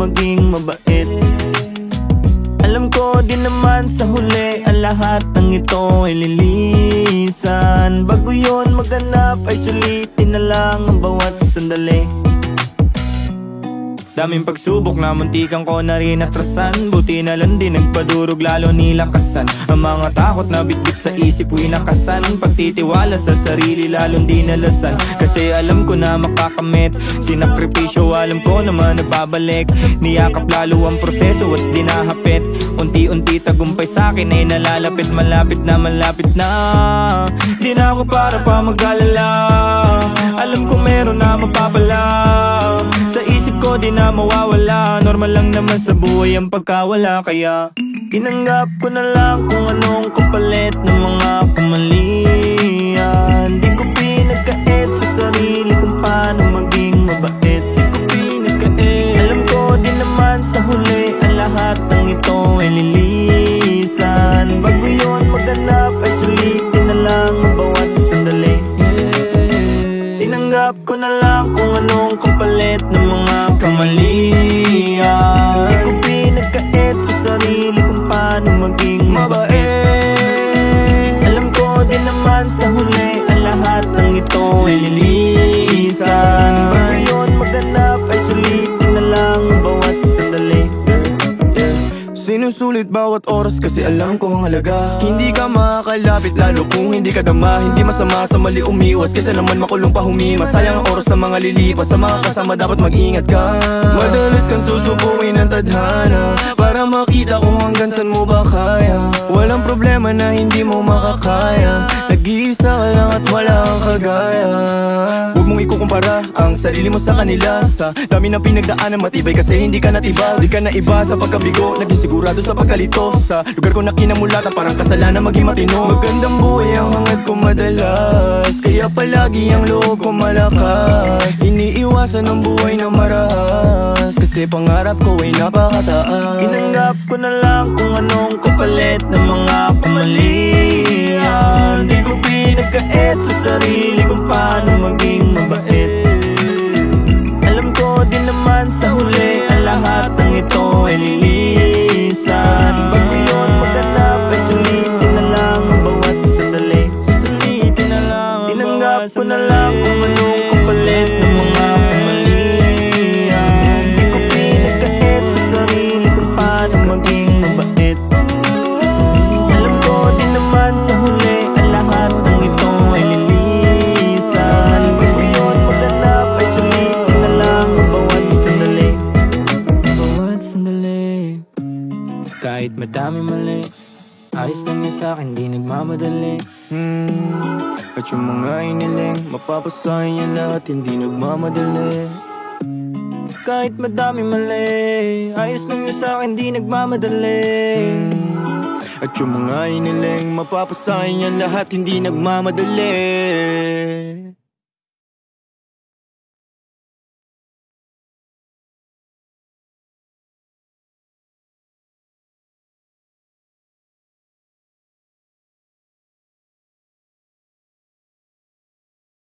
maging mabait. Alam ko din naman sa huli ang lahat ng ito ay lilisan. Bago yun maganap ay sulitin na lang ang bawat sandali. Daming pagsubok na muntikan ko na rin atrasan. Buti na lang din nagpadurog lalo nilakasan. Ang mga takot na bitbit sa isip winakasan. Pagtitiwala sa sarili lalong dinalasan. Kasi alam ko na makakamit. Sinakripisyo alam ko naman nababalik. Niyakap lalo ang proseso at dinahapit. Unti-unti tagumpay sa'kin ay nalalapit. Malapit na di na ako para pa mag-alala. Alam ko meron na mapapala. Sa isip ko di na mawawala. Normal lang naman sa buhay ang pagkawala. Kaya tinanggap ko na lang kung anong kapalit ng mga kamalian. Di ko pinagkait sa sarili kung paano maging mabait. Di ko pinagkait. Alam ko din naman sa huli ang lahat ng ito ay lilisan. Bago yun maganap ay sulitin na lang ang bawat sandali. Tinanggap ko na lang kung anong kapalit ng mga kamalian. Di ko pinagkait sa sarili kung paano maging mabait. Alam ko din naman sa huli ang lahat ng ito ay lilisan. Bago yun maganap ay sulitin na lang ang bawat sandali. Sinusulit bawat oras kasi alam ko ang halaga. Hindi ka makakalapit lalo kung hindi ka dama. Hindi masama sa mali umiwas kaysa naman makulong pa humimas. Sayang ang oras ng mga lilipas. Sa mga kasama dapat mag-ingat ka. Madalas kang susubuin ng tadhana para makita kung hanggang saan mo ba kaya. Walang problema na hindi mo makakaya. Nag-iisa ka lang at wala kang kagaya. Huwag mong ikukumpara ang sarili mo sa kanila. Sa dami ng pinagdaanan matibay kasi hindi ka natiba. Di ka na iba sa pagkabigo. Naging sigurado sa pagkalito. Sa lugar ko na kinamulatan parang kasalanan maging matino. Magandang buhay ang hangad ko madalas. Kaya palagi ang loob ko malakas. Iniiwasan ang buhay na marahas kasi pangarap ko ay napakataas. Tinanggap ko na lang kung anong kapalit ng mga kamalian. Di ko pinagkait sa sarili kung paano maging mabait. Alam ko din naman sa huli ang lahat ng ito ay lilisan. Bago yun maganap ay sulitin na lang ang bawat sandali. Susulitin na lang. Tinanggap ko na lang kung anong kapalit ng mga kamalian. Di ko pinagkait sa sarili kung paano maging mabait. Alam ko din naman sa huli ang lahat ng ito ay lilisan. Bago yun maganap ay sulitin na lang ang bawat sandali. Bawat sandali. Kahit madami mali, ayos lang yun sa'kin, di nagmamadali. At yung mga iniling, mapapasahin yan lahat, hindi nagmamadali. Kahit madami mali, ayos lang yun sa'kin, di nagmamadali. At yung mga iniling, mapapasahin yan lahat, hindi nagmamadali.